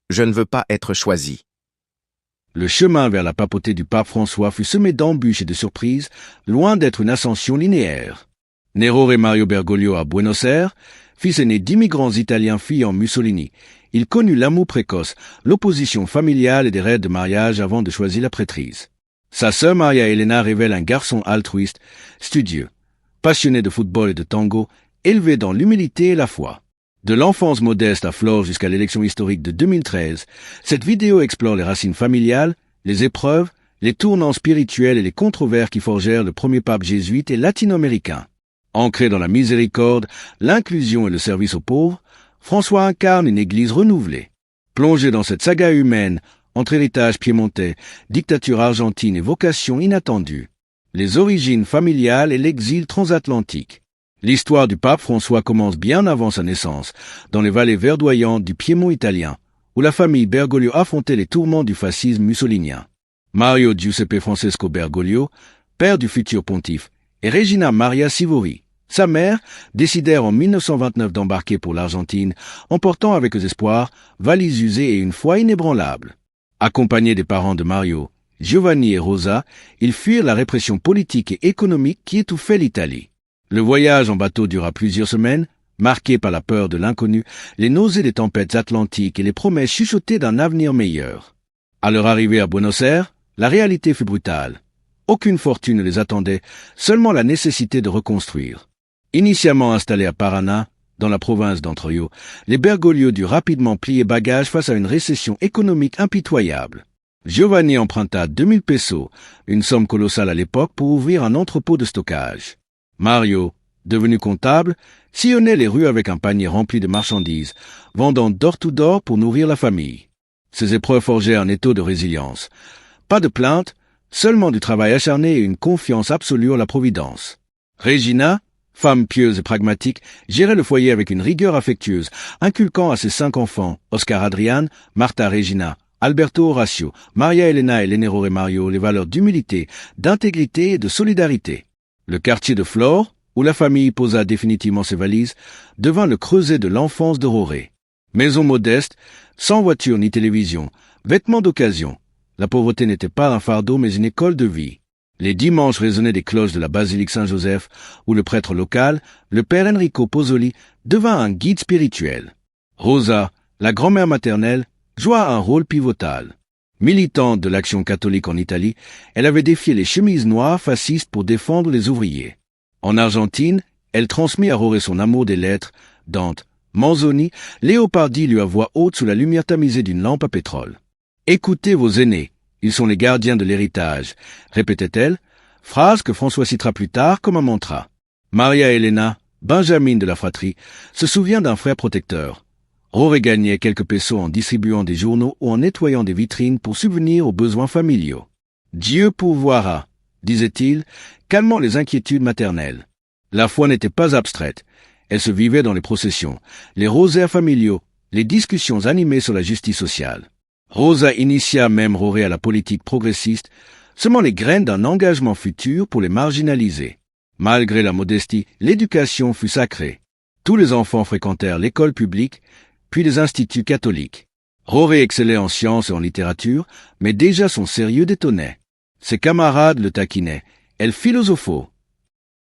Je ne veux pas être choisi. Le chemin vers la papauté du pape François fut semé d'embûches et de surprises, loin d'être une ascension linéaire. Né Mario Bergoglio à Buenos Aires, fils aîné d'immigrants italiens fuyant Mussolini, il connut l'amour précoce, l'opposition familiale et des rêves de mariage avant de choisir la prêtrise. Sa sœur Maria Elena révèle un garçon altruiste, studieux, passionné de football et de tango, élevé dans l'humilité et la foi. De l'enfance modeste à Flore jusqu'à l'élection historique de 2013, cette vidéo explore les racines familiales, les épreuves, les tournants spirituels et les controverses qui forgèrent le premier pape jésuite et latino-américain. Ancré dans la miséricorde, l'inclusion et le service aux pauvres, François incarne une église renouvelée. Plongé dans cette saga humaine, entre héritage piémontais, dictature argentine et vocation inattendue, les origines familiales et l'exil transatlantique. L'histoire du pape François commence bien avant sa naissance, dans les vallées verdoyantes du Piémont italien, où la famille Bergoglio affrontait les tourments du fascisme mussolinien. Mario Giuseppe Francesco Bergoglio, père du futur pontife, et Regina Maria Sivori, sa mère, décidèrent en 1929 d'embarquer pour l'Argentine, emportant avec eux espoirs, valises usées et une foi inébranlable. Accompagnés des parents de Mario, Giovanni et Rosa, ils fuirent la répression politique et économique qui étouffait l'Italie. Le voyage en bateau dura plusieurs semaines, marqué par la peur de l'inconnu, les nausées des tempêtes atlantiques et les promesses chuchotées d'un avenir meilleur. À leur arrivée à Buenos Aires, la réalité fut brutale. Aucune fortune ne les attendait, seulement la nécessité de reconstruire. Initialement installés à Paraná, dans la province d'Entre-Ríos, les Bergoglio durent rapidement plier bagages face à une récession économique impitoyable. Giovanni emprunta 2000 pesos, une somme colossale à l'époque, pour ouvrir un entrepôt de stockage. Mario, devenu comptable, sillonnait les rues avec un panier rempli de marchandises, vendant door to door pour nourrir la famille. Ces épreuves forgeaient un étau de résilience. Pas de plainte, seulement du travail acharné et une confiance absolue en la providence. Regina, femme pieuse et pragmatique, gérait le foyer avec une rigueur affectueuse, inculquant à ses 5 enfants, Oscar Adrian, Marta Regina, Alberto Horacio, Maria Elena et Lenero Mario, les valeurs d'humilité, d'intégrité et de solidarité. Le quartier de Flore, où la famille posa définitivement ses valises, devint le creuset de l'enfance de Roré. Maison modeste, sans voiture ni télévision, vêtements d'occasion. La pauvreté n'était pas un fardeau mais une école de vie. Les dimanches résonnaient des cloches de la basilique Saint-Joseph, où le prêtre local, le père Enrico Pozzoli, devint un guide spirituel. Rosa, la grand-mère maternelle, joua un rôle pivotal. Militante de l'Action catholique en Italie, elle avait défié les chemises noires fascistes pour défendre les ouvriers. En Argentine, elle transmit à Roré son amour des lettres. Dante, Manzoni, Léopardi lui à voix haute sous la lumière tamisée d'une lampe à pétrole. « Écoutez vos aînés, ils sont les gardiens de l'héritage », répétait-elle, phrase que François citera plus tard comme un mantra. Maria Elena, Benjamin de la fratrie, se souvient d'un frère protecteur. Roré gagnait quelques pesos en distribuant des journaux ou en nettoyant des vitrines pour subvenir aux besoins familiaux. « Dieu pourvoira », disait-il, calmant les inquiétudes maternelles. La foi n'était pas abstraite. Elle se vivait dans les processions, les rosaires familiaux, les discussions animées sur la justice sociale. Rosa initia même Roré à la politique progressiste, semant les graines d'un engagement futur pour les marginalisés. Malgré la modestie, l'éducation fut sacrée. Tous les enfants fréquentèrent l'école publique, puis les instituts catholiques. Roré excellait en sciences et en littérature, mais déjà son sérieux détonnait. Ses camarades le taquinaient, elle philosophait.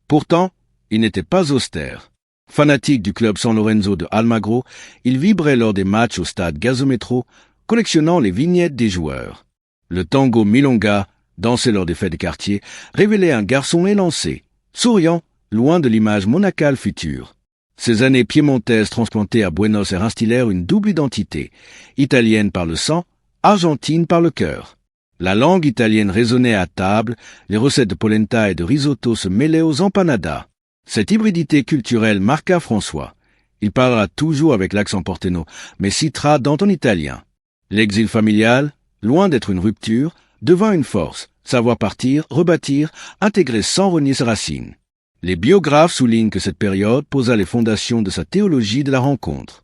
Pourtant, il n'était pas austère. Fanatique du club San Lorenzo de Almagro, il vibrait lors des matchs au stade Gazometro, collectionnant les vignettes des joueurs. Le tango milonga, dansé lors des fêtes de quartier, révélait un garçon élancé, souriant, loin de l'image monacale future. Ces années piémontaises transplantées à Buenos Aires instillèrent une double identité, italienne par le sang, argentine par le cœur. La langue italienne résonnait à table, les recettes de polenta et de risotto se mêlaient aux empanadas. Cette hybridité culturelle marqua François. Il parlera toujours avec l'accent porteño, mais citera dans en italien. L'exil familial, loin d'être une rupture, devint une force, savoir partir, rebâtir, intégrer sans renier ses racines. Les biographes soulignent que cette période posa les fondations de sa théologie de la rencontre.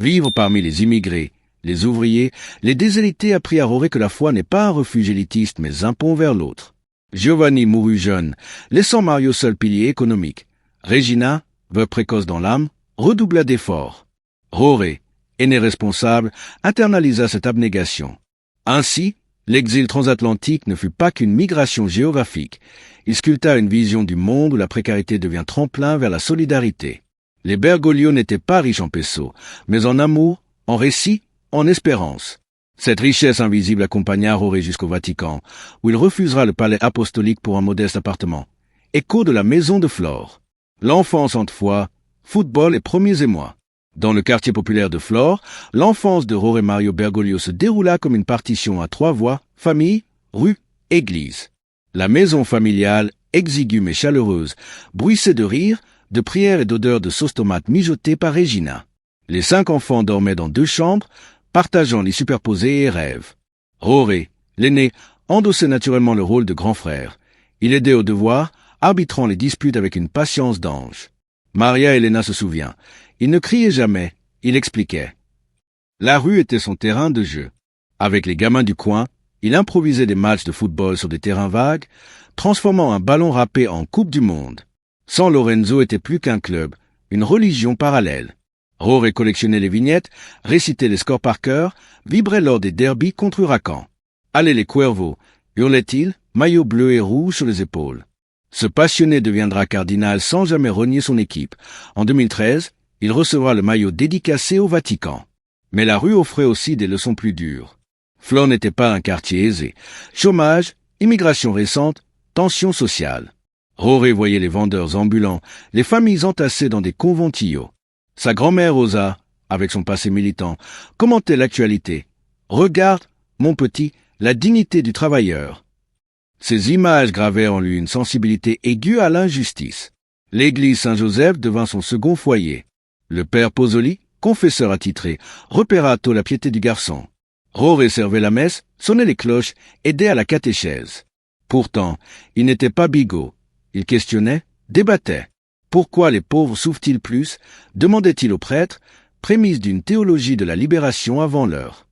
Vivre parmi les immigrés, les ouvriers, les déshérités apprit à Roré que la foi n'est pas un refuge élitiste mais un pont vers l'autre. Giovanni mourut jeune, laissant Mario seul pilier économique. Regina, veuve précoce dans l'âme, redoubla d'efforts. Roré, aîné responsable, internalisa cette abnégation. Ainsi, l'exil transatlantique ne fut pas qu'une migration géographique. Il sculpta une vision du monde où la précarité devient tremplin vers la solidarité. Les Bergoglio n'étaient pas riches en pesos, mais en amour, en récit, en espérance. Cette richesse invisible accompagna Roré jusqu'au Vatican, où il refusera le palais apostolique pour un modeste appartement. Écho de la maison de Flore. L'enfance entre foi, football et premiers émois. Dans le quartier populaire de Flore, l'enfance de Roré Mario Bergoglio se déroula comme une partition à 3 voies, famille, rue, église. La maison familiale, exiguë mais chaleureuse, bruissait de rires, de prières et d'odeurs de sauce tomate mijotée par Regina. Les 5 enfants dormaient dans 2 chambres, partageant lits superposés et rêves. Roré, l'aîné, endossait naturellement le rôle de grand frère. Il aidait aux devoirs, arbitrant les disputes avec une patience d'ange. Maria Elena se souvient. Il ne criait jamais, il expliquait. La rue était son terrain de jeu. Avec les gamins du coin, il improvisait des matchs de football sur des terrains vagues, transformant un ballon râpé en Coupe du Monde. San Lorenzo était plus qu'un club, une religion parallèle. Roré collectionnait les vignettes, récitait les scores par cœur, vibrait lors des derbies contre Huracan. Allez les Cuervos, hurlait-il, maillot bleu et rouge sur les épaules. Ce passionné deviendra cardinal sans jamais renier son équipe. En 2013, il recevra le maillot dédicacé au Vatican. Mais la rue offrait aussi des leçons plus dures. Flore n'était pas un quartier aisé. Chômage, immigration récente, tension sociale. Roré voyait les vendeurs ambulants, les familles entassées dans des conventillos. Sa grand-mère Rosa, avec son passé militant, commentait l'actualité. « Regarde, mon petit, la dignité du travailleur. » Ces images gravèrent en lui une sensibilité aiguë à l'injustice. L'église Saint-Joseph devint son second foyer. Le père Pozzoli, confesseur attitré, repéra tôt la piété du garçon. Roré servait la messe, sonnait les cloches, aidait à la catéchèse. Pourtant, il n'était pas bigot. Il questionnait, débattait. Pourquoi les pauvres souffrent-ils plus, demandait-il au prêtre, prémisse d'une théologie de la libération avant l'heure.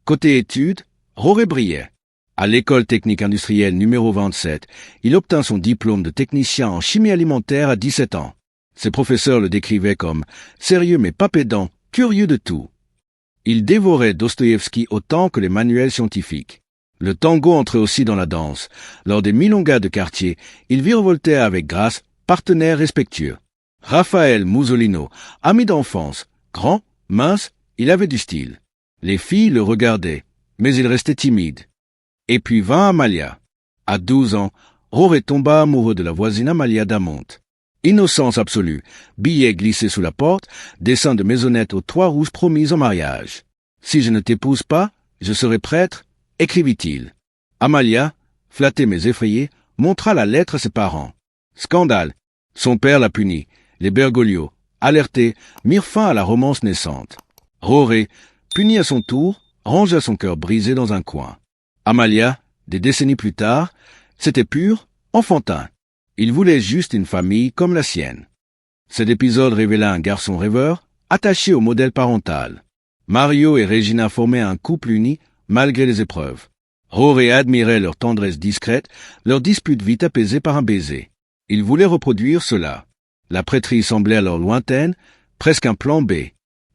Côté études, Roré brillait. À l'école technique industrielle numéro 27, il obtint son diplôme de technicien en chimie alimentaire à 17 ans. Ses professeurs le décrivaient comme sérieux mais pas pédant, curieux de tout. Il dévorait Dostoïevski autant que les manuels scientifiques. Le tango entrait aussi dans la danse. Lors des milongas de quartier, il virevoltait avec grâce, partenaire respectueux. Raphaël Musolino, ami d'enfance, grand, mince, il avait du style. Les filles le regardaient, mais il restait timide. Et puis vint Amalia. À 12 ans, Roré tomba amoureux de la voisine Amalia d'Amonte. Innocence absolue, billets glissés sous la porte, dessin de maisonnette aux toits rouges promis en mariage. Si je ne t'épouse pas, je serai prêtre, écrivit-il. Amalia, flattée mais effrayée, montra la lettre à ses parents. Scandale. Son père la punit. Les Bergoglio, alertés, mirent fin à la romance naissante. Roré, puni à son tour, rangea son cœur brisé dans un coin. Amalia, des décennies plus tard, c'était pur, enfantin. Il voulait juste une famille comme la sienne. Cet épisode révéla un garçon rêveur, attaché au modèle parental. Mario et Regina formaient un couple uni, malgré les épreuves. Roré admirait leur tendresse discrète, leur dispute vite apaisée par un baiser. Il voulait reproduire cela. La prêtrise semblait alors lointaine, presque un plan B.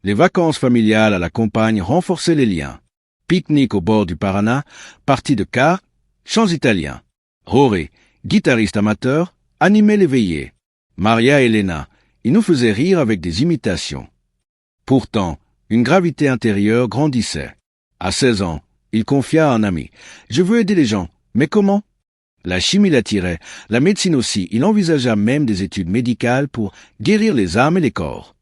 Les vacances familiales à la campagne renforçaient les liens. Pique-nique au bord du Paraná, partie de car, chants italiens. Roré, guitariste amateur, animait les veillées. Maria Elena, il nous faisait rire avec des imitations. Pourtant, une gravité intérieure grandissait. À 16 ans, il confia à un ami. « Je veux aider les gens, mais comment ?» La chimie l'attirait, la médecine aussi. Il envisagea même des études médicales pour guérir les âmes et les corps.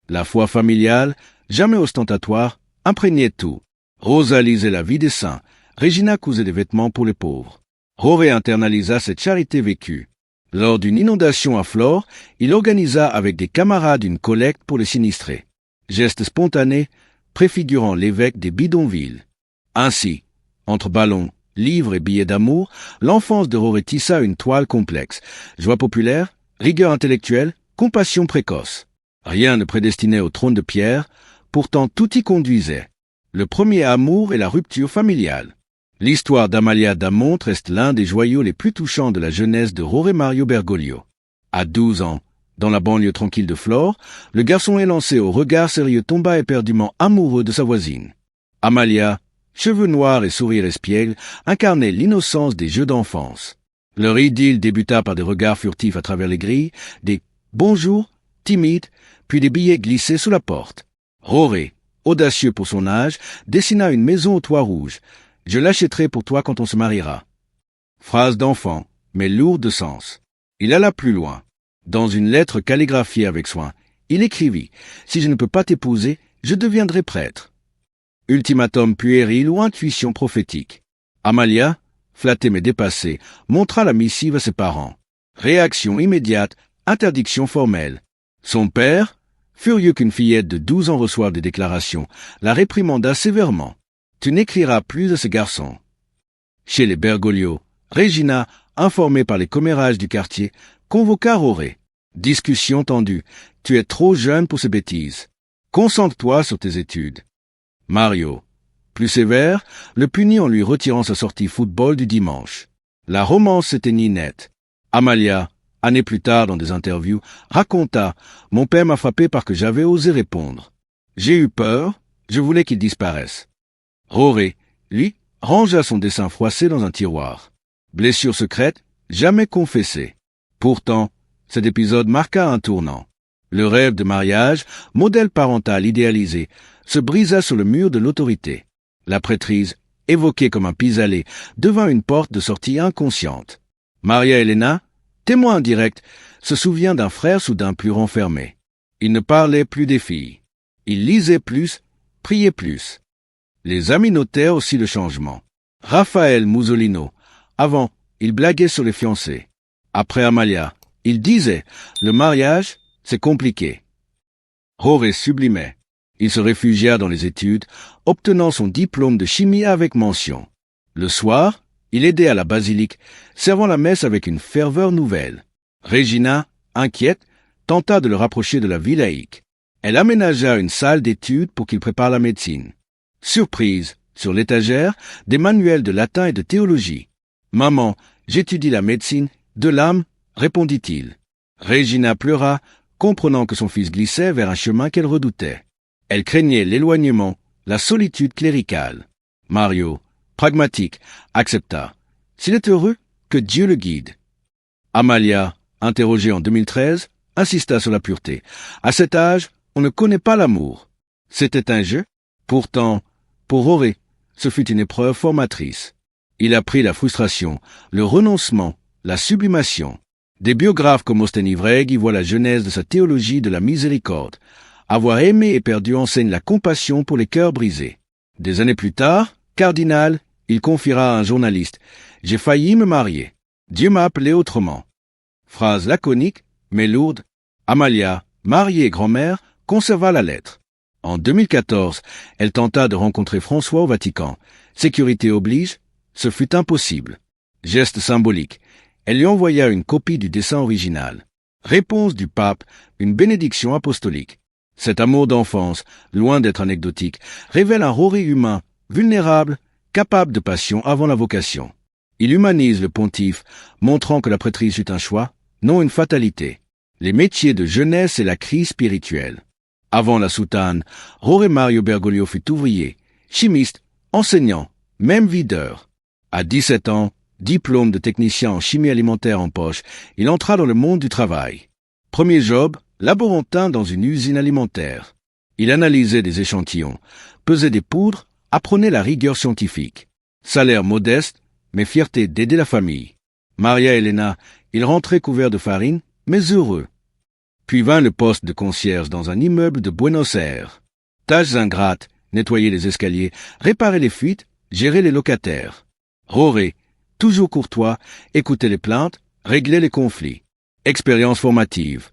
La foi familiale, jamais ostentatoire, imprégnait tout. Rosa lisait la vie des saints. Regina cousait des vêtements pour les pauvres. Roré internalisa cette charité vécue. Lors d'une inondation à Flore, il organisa avec des camarades une collecte pour les sinistrés. Geste spontané, préfigurant l'évêque des bidonvilles. Ainsi, entre ballons, livres et billets d'amour, l'enfance de Roré tissa une toile complexe. Joie populaire, rigueur intellectuelle, compassion précoce. Rien ne prédestinait au trône de pierre, pourtant tout y conduisait. Le premier amour et la rupture familiale. L'histoire d'Amalia d'Amonte reste l'un des joyaux les plus touchants de la jeunesse de Roré Mario Bergoglio. À 12 ans, Dans la banlieue tranquille de Flore, le garçon élancé au regard sérieux tomba éperdument amoureux de sa voisine. Amalia, cheveux noirs et sourire espiègle, incarnait l'innocence des jeux d'enfance. Leur idylle débuta par des regards furtifs à travers les grilles, des « bonjour » timides, puis des billets glissés sous la porte. Roré, audacieux pour son âge, dessina une maison au toit rouge. « Je l'achèterai pour toi quand on se mariera. » Phrase d'enfant, mais lourde de sens. Il alla plus loin. Dans une lettre calligraphiée avec soin, il écrivit « Si je ne peux pas t'épouser, je deviendrai prêtre. » Ultimatum puéril ou intuition prophétique. Amalia, flattée mais dépassée, montra la missive à ses parents. Réaction immédiate, interdiction formelle. Son père, furieux qu'une fillette de 12 ans reçoive des déclarations, la réprimanda sévèrement. « Tu n'écriras plus à ce garçon. » Chez les Bergoglio, Regina, informée par les commérages du quartier, convoqua Roré. Discussion tendue. « Tu es trop jeune pour ces bêtises. Concentre-toi sur tes études. » Mario, plus sévère, le punit en lui retirant sa sortie football du dimanche. La romance s'éteignit net. Amalia, années plus tard dans des interviews, raconta « Mon père m'a frappé parce que j'avais osé répondre. J'ai eu peur, je voulais qu'il disparaisse. » Roré, lui, rangea son dessin froissé dans un tiroir. Blessure secrète, jamais confessée. Pourtant, cet épisode marqua un tournant. Le rêve de mariage, modèle parental idéalisé, se brisa sur le mur de l'autorité. La prêtrise, évoquée comme un pis-aller, devint une porte de sortie inconsciente. Maria Elena, témoin indirect, se souvient d'un frère soudain plus renfermé. Il ne parlait plus des filles. Il lisait plus, priait plus. Les amis notèrent aussi le changement. Raphaël Musolino, avant, il blaguait sur les fiancés. Après Amalia, il disait « Le mariage, c'est compliqué. » Roré sublimait. Il se réfugia dans les études, obtenant son diplôme de chimie avec mention. Le soir, il aidait à la basilique, servant la messe avec une ferveur nouvelle. Regina, inquiète, tenta de le rapprocher de la vie laïque. Elle aménagea une salle d'études pour qu'il prépare la médecine. Surprise, sur l'étagère, des manuels de latin et de théologie. « Maman, j'étudie la médecine, de l'âme, » répondit-il. Regina pleura, comprenant que son fils glissait vers un chemin qu'elle redoutait. Elle craignait l'éloignement, la solitude cléricale. Mario, pragmatique, accepta. S'il est heureux, que Dieu le guide. Amalia, interrogée en 2013, insista sur la pureté. À cet âge, on ne connaît pas l'amour. C'était un jeu. Pourtant, pour Roré, ce fut une épreuve formatrice. Il apprit la frustration, le renoncement, la sublimation. Des biographes comme Austen Ivreg y voient la genèse de sa théologie de la miséricorde. Avoir aimé et perdu enseigne la compassion pour les cœurs brisés. Des années plus tard, cardinal, il confiera à un journaliste « J'ai failli me marier. Dieu m'a appelé autrement. » Phrase laconique, mais lourde. Amalia, mariée et grand-mère, conserva la lettre. En 2014, elle tenta de rencontrer François au Vatican. Sécurité oblige, ce fut impossible. Geste symbolique. Elle lui envoya une copie du dessin original. Réponse du pape, une bénédiction apostolique. Cet amour d'enfance, loin d'être anecdotique, révèle un Roré humain, vulnérable, capable de passion avant la vocation. Il humanise le pontife, montrant que la prêtrise fut un choix, non une fatalité. Les métiers de jeunesse et la crise spirituelle. Avant la soutane, Roré Mario Bergoglio fut ouvrier, chimiste, enseignant, même videur. À 17 ans, diplôme de technicien en chimie alimentaire en poche, il entra dans le monde du travail. Premier job, laborantin dans une usine alimentaire. Il analysait des échantillons, pesait des poudres, apprenait la rigueur scientifique. Salaire modeste, mais fierté d'aider la famille. Maria Elena, il rentrait couvert de farine, mais heureux. Puis vint le poste de concierge dans un immeuble de Buenos Aires. Tâches ingrates, nettoyer les escaliers, réparer les fuites, gérer les locataires. Roré, toujours courtois, écoutait les plaintes, réglait les conflits. Expérience formative.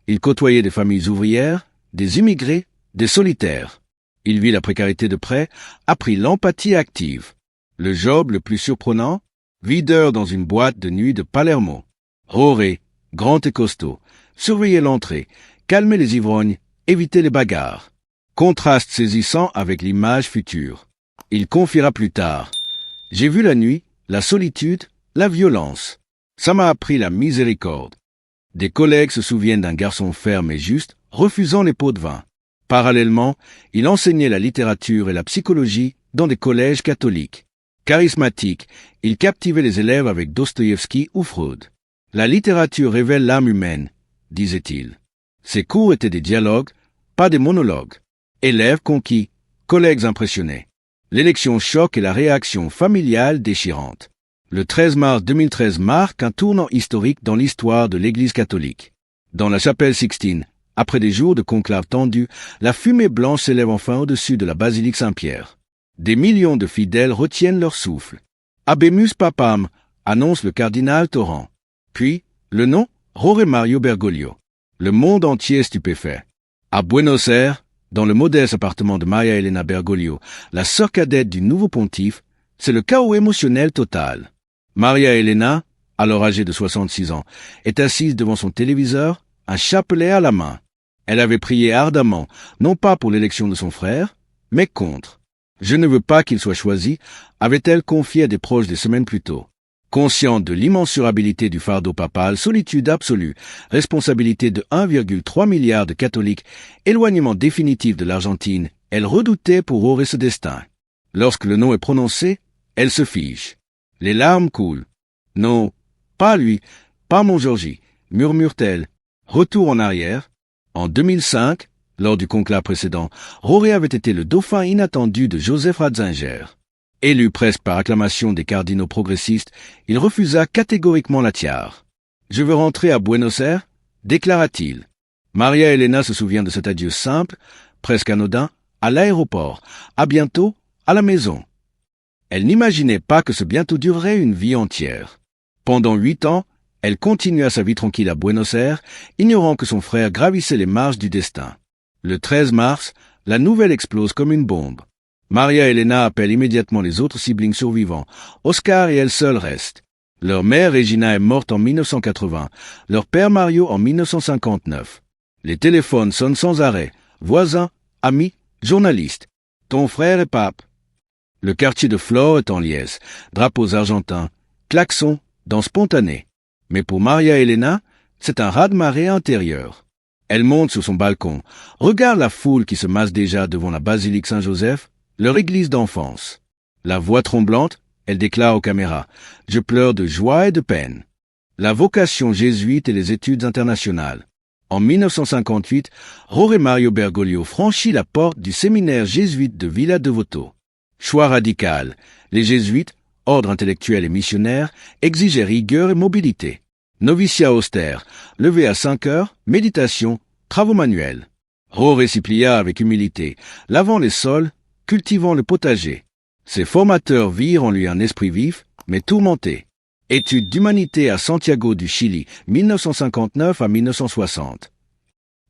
Il côtoyait des familles ouvrières, des immigrés, des solitaires. Il vit la précarité de près, apprit l'empathie active. Le job le plus surprenant, videur dans une boîte de nuit de Palermo. Roré, grand et costaud, surveillait l'entrée, calmait les ivrognes, évitait les bagarres. Contraste saisissant avec l'image future. Il confiera plus tard. J'ai vu la nuit, la solitude, la violence. Ça m'a appris la miséricorde. Des collègues se souviennent d'un garçon ferme et juste, refusant les pots de vin. Parallèlement, il enseignait la littérature et la psychologie dans des collèges catholiques. Charismatique, il captivait les élèves avec Dostoïevski ou Freud. La littérature révèle l'âme humaine, disait-il. Ses cours étaient des dialogues, pas des monologues. Élèves conquis, collègues impressionnés. L'élection choque et la réaction familiale déchirante. Le 13 mars 2013 marque un tournant historique dans l'histoire de l'Église catholique. Dans la chapelle Sixtine, après des jours de conclave tendu, la fumée blanche s'élève enfin au-dessus de la basilique Saint-Pierre. Des millions de fidèles retiennent leur souffle. Habemus Papam, annonce le cardinal Torrent. Puis, le nom, Jorge Mario Bergoglio. Le monde entier est stupéfait. À Buenos Aires, dans le modeste appartement de Maria Elena Bergoglio, la sœur cadette du nouveau pontife, c'est le chaos émotionnel total. Maria Elena, alors âgée de 66 ans, est assise devant son téléviseur, un chapelet à la main. Elle avait prié ardemment, non pas pour l'élection de son frère, mais contre. Je ne veux pas qu'il soit choisi, avait-elle confié à des proches des semaines plus tôt. Consciente de l'immensurabilité du fardeau papal, solitude absolue, responsabilité de 1,3 milliard de catholiques, éloignement définitif de l'Argentine, elle redoutait pour Jorge ce destin. Lorsque le nom est prononcé, elle se fige. Les larmes coulent. Non, pas lui, pas mon Georgie, murmure-t-elle. Retour en arrière. En 2005, lors du conclave précédent, Jorge avait été le dauphin inattendu de Joseph Ratzinger. Élu presque par acclamation des cardinaux progressistes, il refusa catégoriquement la tiare. « Je veux rentrer à Buenos Aires », déclara-t-il. Maria Elena se souvient de cet adieu simple, presque anodin, à l'aéroport, à bientôt, à la maison. Elle n'imaginait pas que ce bientôt durerait une vie entière. Pendant 8 ans, elle continua sa vie tranquille à Buenos Aires, ignorant que son frère gravissait les marches du destin. Le 13 mars, la nouvelle explose comme une bombe. Maria Elena appelle immédiatement les autres siblings survivants. Oscar et elle seule restent. Leur mère Regina est morte en 1980, leur père Mario en 1959. Les téléphones sonnent sans arrêt. Voisins, amis, journalistes. Ton frère est pape. Le quartier de Flore est en liesse. Drapeaux argentins, klaxons, danse spontanée. Mais pour Maria Elena, c'est un raz-de-marée intérieur. Elle monte sur son balcon, regarde la foule qui se masse déjà devant la basilique Saint-Joseph, leur église d'enfance. La voix tremblante, elle déclare aux caméras « Je pleure de joie et de peine ». La vocation jésuite et les études internationales. En 1958, Jorge Mario Bergoglio franchit la porte du séminaire jésuite de Villa Devoto. Choix radical. Les jésuites, ordre intellectuel et missionnaire, exigeaient rigueur et mobilité. Noviciat austère, levé à 5 heures, méditation, travaux manuels. Jorge s'y plia avec humilité, lavant les sols, cultivant le potager. Ses formateurs virent en lui un esprit vif, mais tourmenté. Études d'humanité à Santiago du Chili, 1959 à 1960.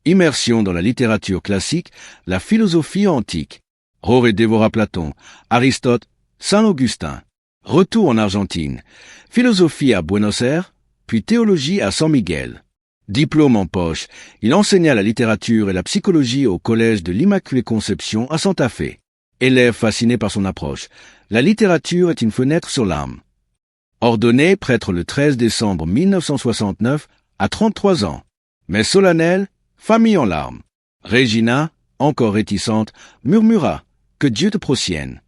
Immersion dans la littérature classique, la philosophie antique. Jorge dévora Platon, Aristote, Saint-Augustin. Retour en Argentine. Philosophie à Buenos Aires, puis théologie à San Miguel. Diplôme en poche, il enseigna la littérature et la psychologie au collège de l'Immaculée Conception à Santa Fe. Élève fasciné par son approche, la littérature est une fenêtre sur l'âme. Ordonné prêtre le 13 décembre 1969 à 33 ans. Mais solennel, famille en larmes. Regina, encore réticente, murmura « Que Dieu te procienne ».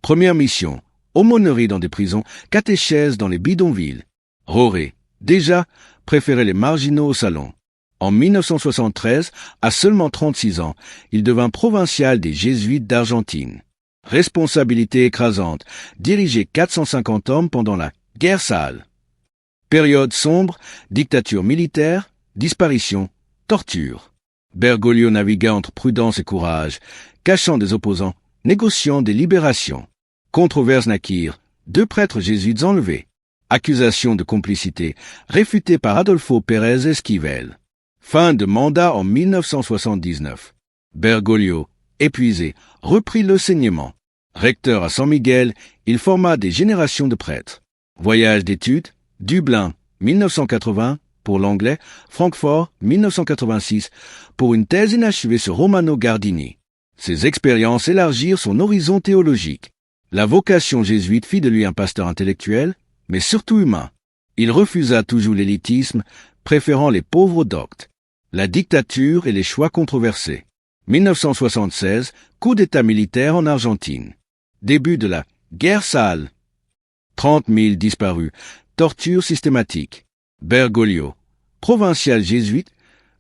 Première mission, aumônerie dans des prisons, catéchèse dans les bidonvilles. Jorge, déjà, préférait les marginaux au salon. En 1973, à seulement 36 ans, il devint provincial des Jésuites d'Argentine. Responsabilité écrasante, diriger 450 hommes pendant la guerre sale. Période sombre, dictature militaire, disparition, torture. Bergoglio navigua entre prudence et courage, cachant des opposants, négociant des libérations. Controverse naquirent, 2 prêtres jésuites enlevés. Accusation de complicité, réfutée par Adolfo Pérez Esquivel. Fin de mandat en 1979. Bergoglio, épuisé, reprit l'enseignement. Recteur à San Miguel, il forma des générations de prêtres. Voyage d'études, Dublin, 1980, pour l'anglais, Francfort, 1986, pour une thèse inachevée sur Romano Guardini. Ces expériences élargirent son horizon théologique. La vocation jésuite fit de lui un pasteur intellectuel, mais surtout humain. Il refusa toujours l'élitisme, préférant les pauvres doctes. La dictature et les choix controversés. 1976, coup d'État militaire en Argentine. Début de la guerre sale. 30 000 disparus. Torture systématique. Bergoglio, provincial jésuite,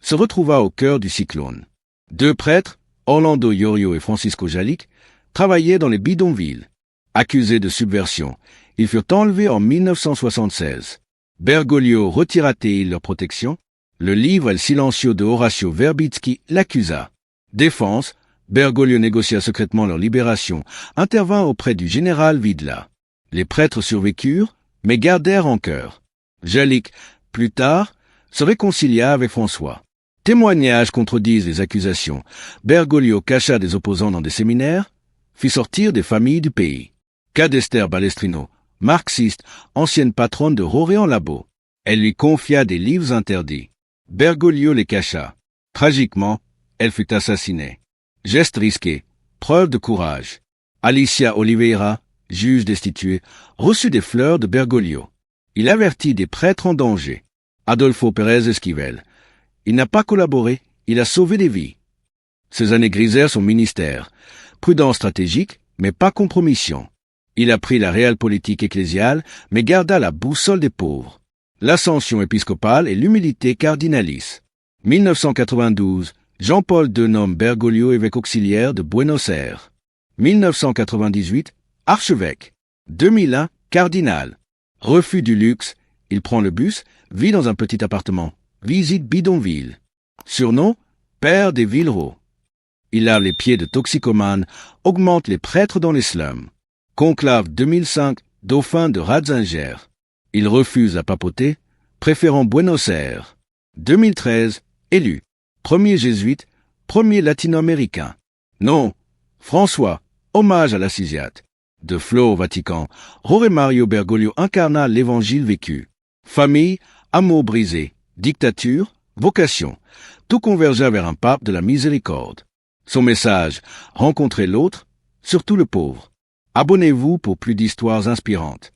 se retrouva au cœur du cyclone. 2 prêtres, Orlando Iorio et Francisco Jalic, travaillaient dans les bidonvilles. Accusés de subversion, ils furent enlevés en 1976. Bergoglio retira-t-il leur protection? Le livre El Silencio de Horacio Verbitsky l'accusa. Défense, Bergoglio négocia secrètement leur libération, intervint auprès du général Videla. Les prêtres survécurent, mais gardèrent rancœur. Jalic, plus tard, se réconcilia avec François. Témoignages contredisent les accusations. Bergoglio cacha des opposants dans des séminaires, fit sortir des familles du pays. Cas d'Esther Balestrino, marxiste, ancienne patronne de Roréan-Labo. Elle lui confia des livres interdits. Bergoglio les cacha. Tragiquement, elle fut assassinée. Geste risqué, preuve de courage. Alicia Oliveira, juge destitué, reçut des fleurs de Bergoglio. Il avertit des prêtres en danger. Adolfo Pérez Esquivel. Il n'a pas collaboré, il a sauvé des vies. Ces années grisèrent son ministère. Prudence stratégique, mais pas compromission. Il apprit la réelle politique ecclésiale, mais garda la boussole des pauvres. L'ascension épiscopale et l'humilité cardinalice. 1992, Jean-Paul II nomme Bergoglio évêque auxiliaire de Buenos Aires. 1998, archevêque. 2001, cardinal. Refus du luxe, il prend le bus, vit dans un petit appartement, visite bidonville. Surnom, père des Villerots. Il lave les pieds de toxicomanes, augmente les prêtres dans les slums. Conclave 2005, dauphin de Ratzinger. Il refuse la papauté, préférant Buenos Aires. 2013, élu. Premier jésuite, premier latino-américain. Non, François, hommage à l'assisiate. De Flore au Vatican, Jorge Mario Bergoglio incarna l'évangile vécu. Famille, amour brisé, dictature, vocation. Tout convergea vers un pape de la miséricorde. Son message, rencontrer l'autre, surtout le pauvre. Abonnez-vous pour plus d'histoires inspirantes.